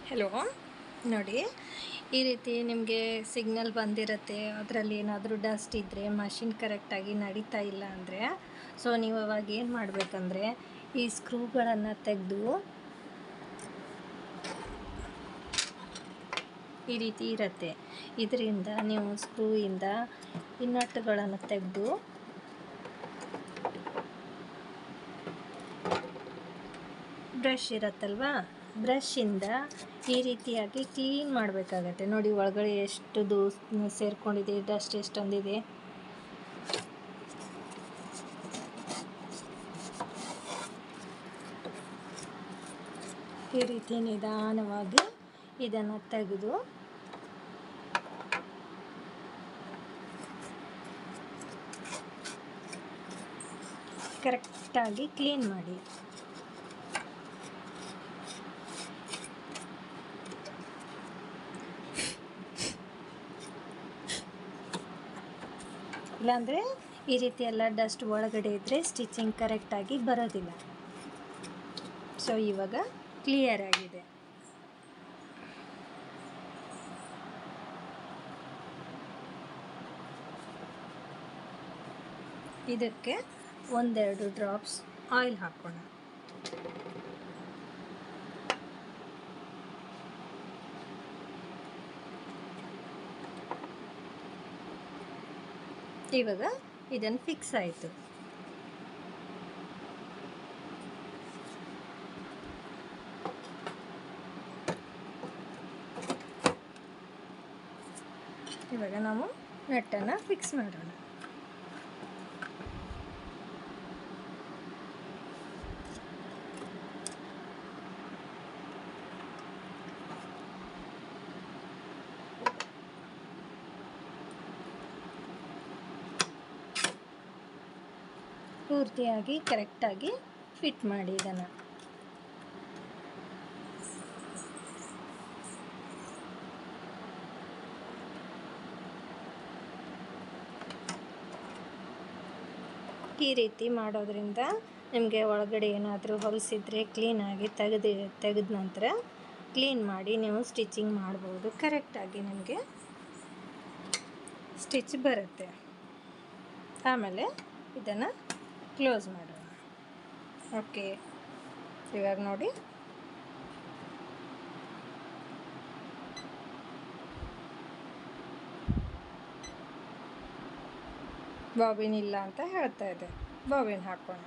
Hello ನೋಡಿ, ಈ ರೀತಿ ನಿಮಗೆ ಸಿಗ್ನಲ್ ಬಂದಿರುತ್ತೆ. ಅದರಲ್ಲಿ ಏನಾದರೂ ಡಸ್ಟ್ ಇದ್ದರೆ, ಮಷಿನ್ ಕರೆಕ್ಟಾಗಿ ನಡೀತಾ ಇಲ್ಲ ಅಂದರೆ, ಸೊ ನೀವು ಅವಾಗ ಏನು ಮಾಡಬೇಕಂದ್ರೆ, ಈ ಸ್ಕ್ರೂಗಳನ್ನು ತೆಗೆದು ಈ ರೀತಿ ಇರುತ್ತೆ. ಇದರಿಂದ ನೀವು ಸ್ಕ್ರೂಯಿಂದ ಈ ನಟ್ಟುಗಳನ್ನು ತೆಗೆದು ಬ್ರಷ್ ಇರುತ್ತಲ್ವಾ, ಬ್ರಷಿಂದ ಈ ರೀತಿಯಾಗಿ ಕ್ಲೀನ್ ಮಾಡಬೇಕಾಗತ್ತೆ. ನೋಡಿ ಒಳಗಡೆ ಎಷ್ಟು ಸೇರ್ಕೊಂಡಿದೆ, ಡಸ್ಟ್ ಎಷ್ಟೊಂದಿದೆ. ಈ ರೀತಿ ನಿಧಾನವಾಗಿ ಇದನ್ನು ತೆಗೆದು ಕರೆಕ್ಟಾಗಿ ಕ್ಲೀನ್ ಮಾಡಿ. ಇಲ್ಲಾಂದರೆ ಈ ರೀತಿ ಎಲ್ಲ ಡಸ್ಟ್ ಒಳಗಡೆ ಇದ್ದರೆ ಸ್ಟಿಚಿಂಗ್ ಕರೆಕ್ಟಾಗಿ ಬರೋದಿಲ್ಲ. ಸೊ ಇವಾಗ ಕ್ಲಿಯರ್ ಆಗಿದೆ. ಇದಕ್ಕೆ ಒಂದೆರಡು ಡ್ರಾಪ್ಸ್ ಆಯಿಲ್ ಹಾಕೋಣ. ಇವಾಗ ಇದನ್ನು ಫಿಕ್ಸ್ ಆಯಿತು. ಇವಾಗ ನಾವು ನಟ್ಟನ್ನು ಫಿಕ್ಸ್ ಮಾಡೋಣ. ಪೂರ್ತಿಯಾಗಿ ಕರೆಕ್ಟಾಗಿ ಫಿಟ್ ಮಾಡಿ ಇದನ್ನು. ಈ ರೀತಿ ಮಾಡೋದ್ರಿಂದ ನಿಮಗೆ ಒಳಗಡೆ ಏನಾದರೂ ಹೊಲಸಿದ್ರೆ ಕ್ಲೀನಾಗಿ ತೆಗೆದ ನಂತರ ಕ್ಲೀನ್ ಮಾಡಿ ನೀವು ಸ್ಟಿಚಿಂಗ್ ಮಾಡ್ಬೋದು. ಕರೆಕ್ಟಾಗಿ ನಿಮಗೆ ಸ್ಟಿಚ್ ಬರುತ್ತೆ. ಆಮೇಲೆ ಇದನ್ನು ಕ್ಲೋಸ್ ಮಾಡೋಣ. ಓಕೆ, ಇವಾಗ ನೋಡಿ ಬಾಬಿನ್ ಇಲ್ಲ ಅಂತ ಹೇಳ್ತಾ ಇದೆ. ಬಾಬಿನ್ ಹಾಕೋಣ.